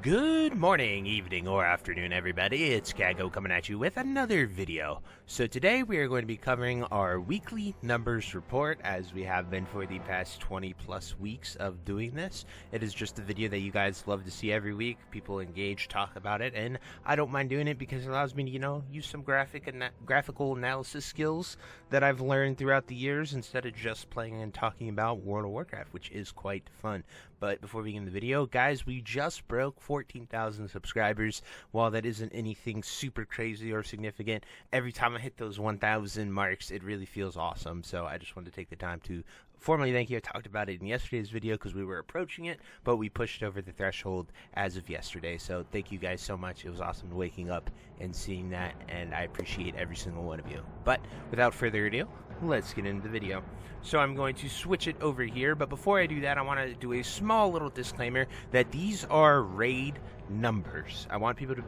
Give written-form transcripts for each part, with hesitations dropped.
Good morning, evening, or afternoon, everybody. It's Kaghoe coming at you with another video. So today we are going to be covering our weekly numbers report, as we have been for the past 20 plus weeks of doing this. It is just a video that you guys love to see every week. People engage, talk about it, and I don't mind doing it because it allows me to, use some graphical analysis skills that I've learned throughout the years instead of just playing and talking about World of Warcraft, which is quite fun. But before we begin the video, guys, we just broke 14,000 subscribers. While that isn't anything super crazy or significant, every time I hit those 1,000 marks, it really feels awesome. So I just wanted to take the time to formally thank you. I talked about it in yesterday's video because we were approaching it, but we pushed over the threshold as of yesterday. So thank you guys so much. It was awesome waking up and seeing that, and I appreciate every single one of you. But without further ado, let's get into the video. So I'm going to switch it over here, but before I do that, I want to do a small little disclaimer that these are raid numbers. I want people to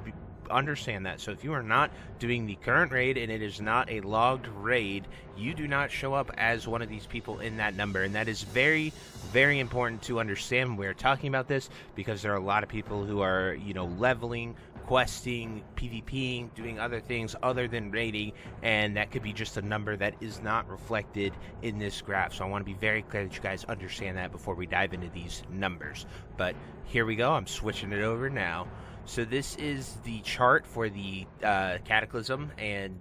understand that. So if you are not doing the current raid and it is not a logged raid, you do not show up as one of these people in that number, and that is very, very important to understand when we're talking about this, because there are a lot of people who are, leveling, questing, PvPing, doing other things other than raiding, and that could be just a number that is not reflected in this graph. So I want to be very clear that you guys understand that before we dive into these numbers. But here we go. I'm switching it over now. So this is the chart for the Cataclysm and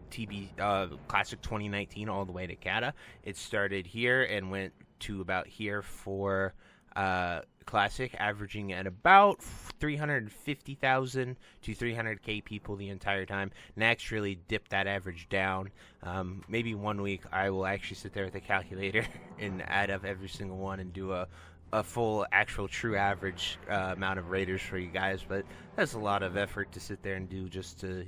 Classic 2019 all the way to Cata. It started here and went to about here for Classic, averaging at about 350,000 to 300k people the entire time. Next really dipped that average down. Maybe 1 week I will actually sit there with a calculator and add up every single one and do a full actual true average amount of raiders for you guys, but that's a lot of effort to sit there and do just to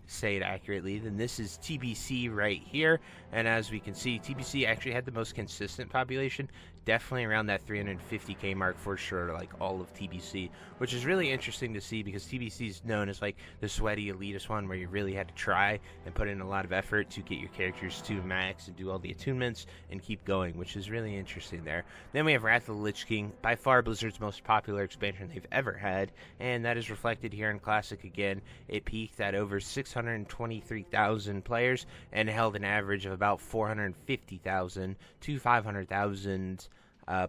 say it accurately. Then this is TBC right here, and as we can see, TBC actually had the most consistent population, definitely around that 350k mark for sure, like all of TBC, which is really interesting to see because TBC is known as like the sweaty elitist one where you really had to try and put in a lot of effort to get your characters to max and do all the attunements and keep going, which is really interesting there. Then we have Wrath of the Lich King, by far Blizzard's most popular expansion they've ever had, and that is reflected here in Classic again. It peaked at over 623,000 players and held an average of about 450,000 to 500,000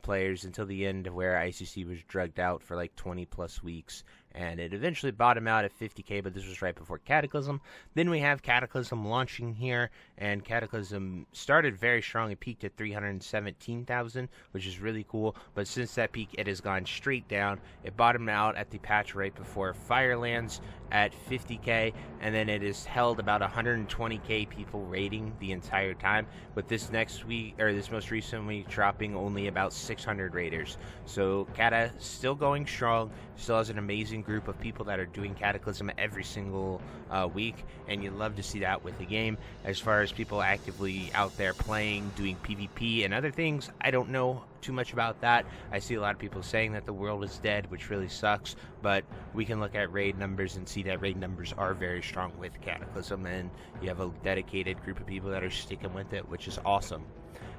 players until the end, where ICC was drugged out for like 20 plus weeks, and it eventually bottomed out at 50k, but this was right before Cataclysm. Then we have Cataclysm launching here, and Cataclysm started very strong. It peaked at 317,000, which is really cool, but since that peak it has gone straight down. It bottomed out at the patch right before Firelands at 50k, and then it has held about 120k people raiding the entire time, with this next week, or this most recent week, dropping only about 600 raiders. So Cata still going strong, still has an amazing group of people that are doing Cataclysm every single week, and you love to see that with the game. As far as people actively out there playing, doing PvP and other things, I don't know too much about that. I see a lot of people saying that the world is dead, which really sucks, but we can look at raid numbers and see that raid numbers are very strong with Cataclysm, and you have a dedicated group of people that are sticking with it, which is awesome.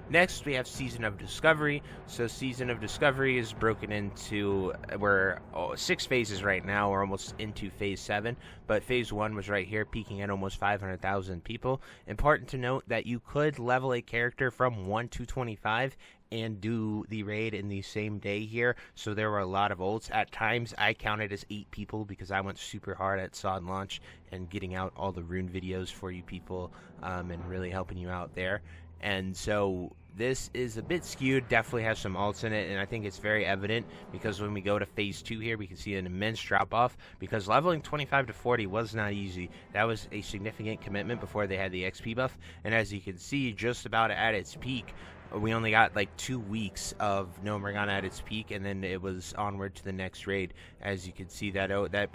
Next, we have Season of Discovery. So Season of Discovery is broken into, we're 6 phases right now. We're almost into Phase 7, but Phase 1 was right here, peaking at almost 500,000 people. Important to note that you could level a character from 1 to 25 and do the raid in the same day here, so there were a lot of ults. At times, I counted as 8 people because I went super hard at SoD launch and getting out all the rune videos for you people and really helping you out there. And so this is a bit skewed, definitely has some alts in it, and I think it's very evident because when we go to Phase 2 here, we can see an immense drop-off because leveling 25 to 40 was not easy. That was a significant commitment before they had the XP buff, and as you can see, just about at its peak, we only got like 2 weeks of No Morgana at its peak, and then it was onward to the next raid. As you can see, that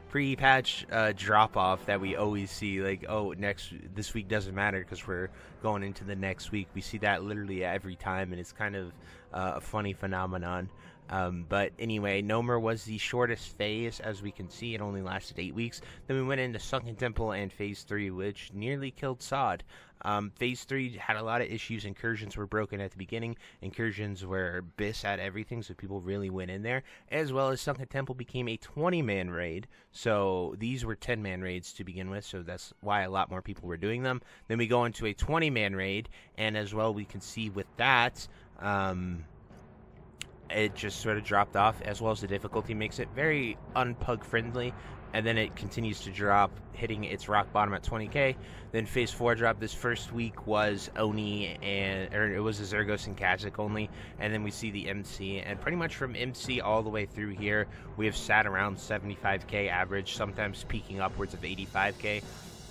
pre-patch drop-off that we always see, like, oh, this week doesn't matter because we're going into the next week. We see that literally every time, and it's kind of a funny phenomenon. But anyway, Nomer was the shortest phase. As we can see, it only lasted 8 weeks. Then we went into Sunken Temple and Phase 3, which nearly killed SoD. Phase 3 had a lot of issues. Incursions were broken at the beginning. Incursions were BIS at everything, so people really went in there. As well as Sunken Temple became a 20-man raid. So these were 10-man raids to begin with, so that's why a lot more people were doing them. Then we go into a 20-man raid, and as well we can see with that, it just sort of dropped off, as well as the difficulty makes it very unpug friendly, and then it continues to drop, hitting its rock bottom at 20k. Then phase 4 dropped. This first week was Oni, or it was the Zergos and Kha'Zix only, and then we see the MC, and pretty much from MC all the way through here we have sat around 75k average, sometimes peaking upwards of 85k.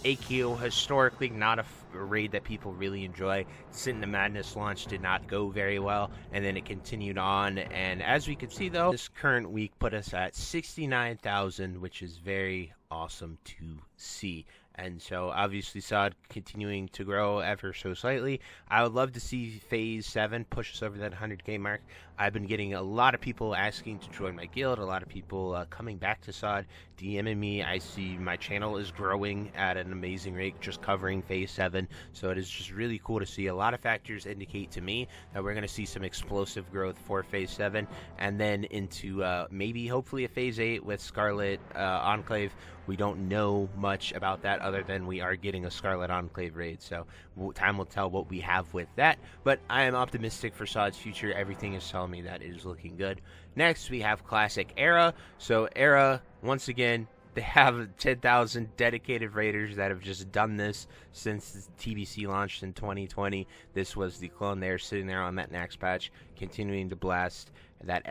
AQ, historically not a raid that people really enjoy. Sin to Madness launch did not go very well, and then it continued on, and as we can see though, this current week put us at 69,000, which is very awesome to see. And so obviously SoD continuing to grow ever so slightly. I would love to see phase 7 push us over that 100k mark. I've been getting a lot of people asking to join my guild, a lot of people coming back to SoD, DMing me. I see my channel is growing at an amazing rate, just covering phase 7. So it is just really cool to see. A lot of factors indicate to me that we're going to see some explosive growth for phase 7, and then into maybe hopefully a phase 8 with Scarlet Enclave. We don't know much about that other than we are getting a Scarlet Enclave raid, so time will tell what we have with that. But I am optimistic for SoD's future. Everything is telling me that it is looking good. Next, we have Classic Era. So Era, once again, they have 10,000 dedicated raiders that have just done this since TBC launched in 2020. This was the clone there, sitting there on that Nax patch, continuing to blast that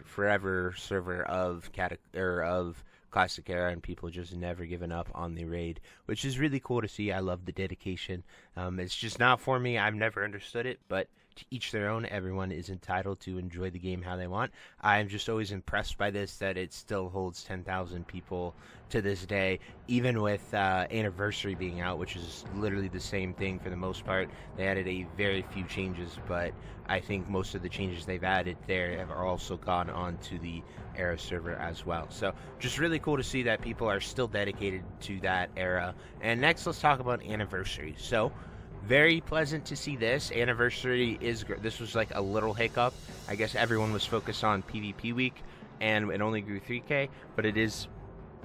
forever server of Classic Era, and people just never given up on the raid, which is really cool to see. I love the dedication. It's just not for me. I've never understood it, but to each their own. Everyone is entitled to enjoy the game how they want. I'm just always impressed by this, that it still holds 10,000 people to this day, even with Anniversary being out, which is literally the same thing for the most part. They added a very few changes, but I think most of the changes they've added there have also gone on to the Era server as well. So just really cool to see that people are still dedicated to that era. And next, let's talk about Anniversary. So very pleasant to see this. Anniversary this was like a little hiccup. I guess everyone was focused on PvP week, and it only grew 3k, but it is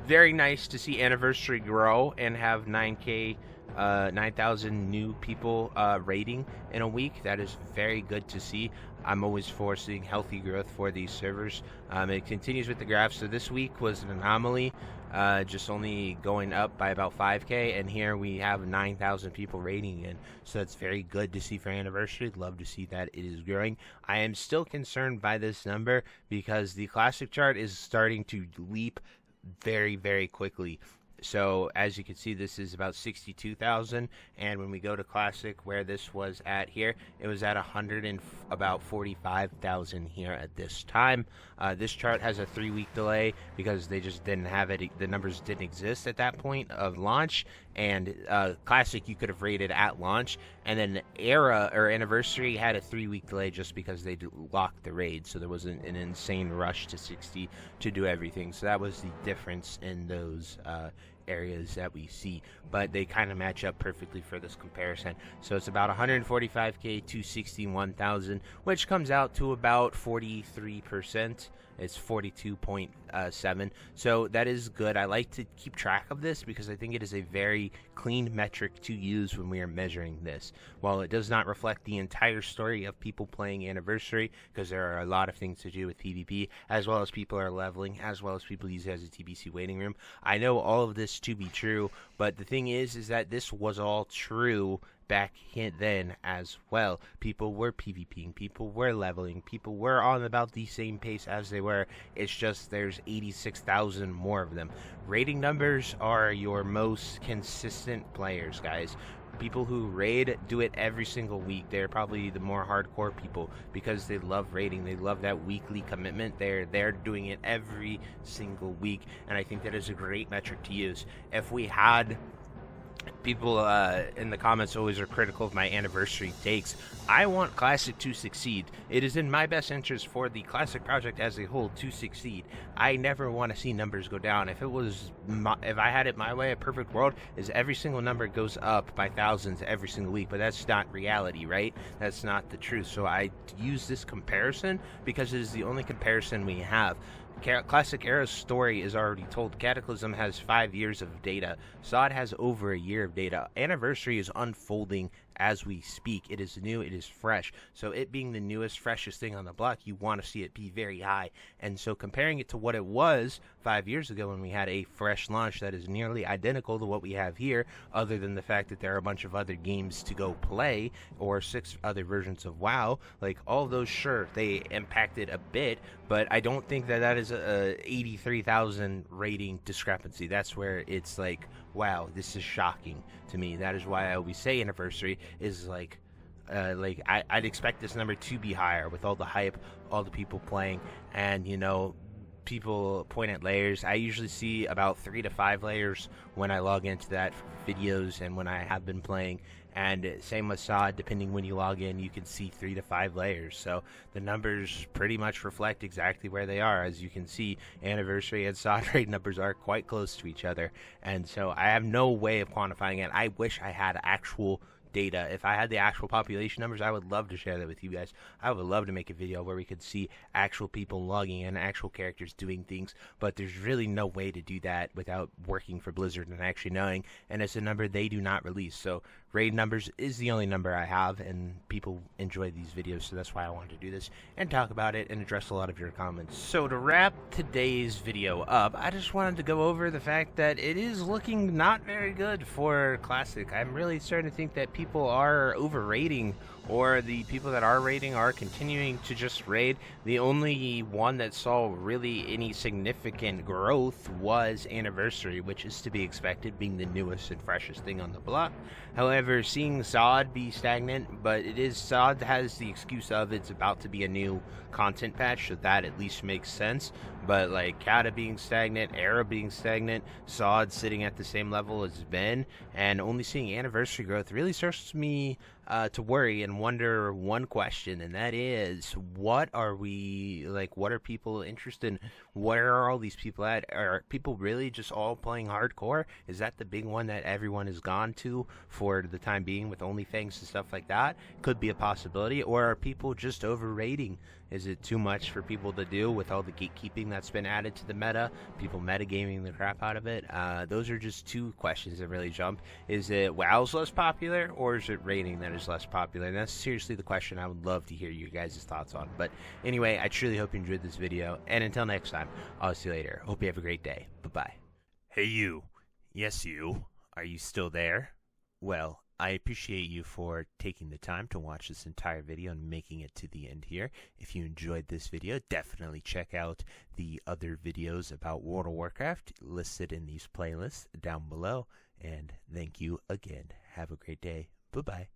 very nice to see Anniversary grow and have 9,000 new people raiding in a week. That is very good to see. I'm always for seeing healthy growth for these servers. It continues with the graph. So this week was an anomaly, just only going up by about 5k, and here we have 9,000 people raiding in. So it's very good to see for Anniversary. Love to see that it is growing. I am still concerned by this number because the classic chart is starting to leap very, very quickly. So as you can see, this is about 62,000, and when we go to Classic, where this was at here, it was at about 45,000 here at this time. This chart has a 3-week delay because they just didn't have it. The numbers didn't exist at that point of launch, and Classic you could have rated at launch, and then Era or Anniversary had a 3-week delay just because they locked the raid, so there wasn't an insane rush to 60 to do everything. So that was the difference in those areas that we see, but they kind of match up perfectly for this comparison. So it's about 145k to 61,000, which comes out to about 43%. It's 42.7, so that is good. I like to keep track of this because I think it is a very clean metric to use when we are measuring this. While it does not reflect the entire story of people playing Anniversary, because there are a lot of things to do with PvP, as well as people are leveling, as well as people use it as a TBC waiting room. I know all of this to be true, but the thing is that this was all true back then as well. People were PvPing, people were leveling, people were on about the same pace as they were. It's just there's 86,000 more of them. Rating numbers are your most consistent players, guys. People who raid do it every single week. They're probably the more hardcore people because they love raiding. They love that weekly commitment. They're doing it every single week, and I think that is a great metric to use. If we had People in the comments always are critical of my anniversary takes. I want Classic to succeed. It is in my best interest for the Classic project as a whole to succeed. I never want to see numbers go down. If I had it my way, a perfect world is every single number goes up by thousands every single week, but that's not reality, right? That's not the truth. So I use this comparison because it is the only comparison we have. Classic Era's story is already told. Cataclysm has 5 years of data. SoD has over a year of data. Anniversary is unfolding as we speak. It is new, it is fresh. So it being the newest, freshest thing on the block, you want to see it be very high. And so comparing it to what it was 5 years ago when we had a fresh launch that is nearly identical to what we have here, other than the fact that there are a bunch of other games to go play, or 6 other versions of WoW, like all of those, sure, they impacted a bit, but I don't think that is a 83,000 rating discrepancy. That's where it's like, wow, this is shocking to me. That is why I always say anniversary is like I'd expect this number to be higher with all the hype, all the people playing, and people point at layers. I usually see about 3 to 5 layers when I log into that for videos and when I have been playing. And same with SoD, depending when you log in, you can see 3 to 5 layers. So the numbers pretty much reflect exactly where they are. As you can see, anniversary and SoD rate numbers are quite close to each other. And so I have no way of quantifying it. I wish I had actual data. If I had the actual population numbers, I would love to share that with you guys. I would love to make a video where we could see actual people logging in, actual characters doing things, but there's really no way to do that without working for Blizzard and actually knowing, and it's a number they do not release. So raid numbers is the only number I have, and people enjoy these videos, so that's why I wanted to do this and talk about it and address a lot of your comments. So to wrap today's video up, I just wanted to go over the fact that it is looking not very good for Classic. I'm really starting to think that people are overrating, or the people that are rating are continuing to just raid. The only one that saw really any significant growth was Anniversary, which is to be expected, being the newest and freshest thing on the block. However, seeing SoD be stagnant, but SoD has the excuse of it's about to be a new content patch, so that at least makes sense. But like Cata being stagnant, Era being stagnant, SoD sitting at the same level as Ben, and only seeing Anniversary growth really starts me to worry and wonder one question, and that is, what are people interested in? Where are all these people at? Are people really just all playing hardcore? Is that the big one that everyone has gone to for the time being with OnlyFans and stuff like that? Could be a possibility. Or are people just overrating? Is it too much for people to do with all the gatekeeping that's been added to the meta? People metagaming the crap out of it? Those are just two questions that really jump. Is it WoW's less popular, or is it rating that is less popular? And that's seriously the question I would love to hear your guys' thoughts on. But anyway, I truly hope you enjoyed this video, and until next time, I'll see you later. Hope you have a great day. Bye-bye. Hey you. Yes you. Are you still there? Well, I appreciate you for taking the time to watch this entire video and making it to the end here. If you enjoyed this video, definitely check out the other videos about World of Warcraft listed in these playlists down below. And thank you again. Have a great day. Bye-bye.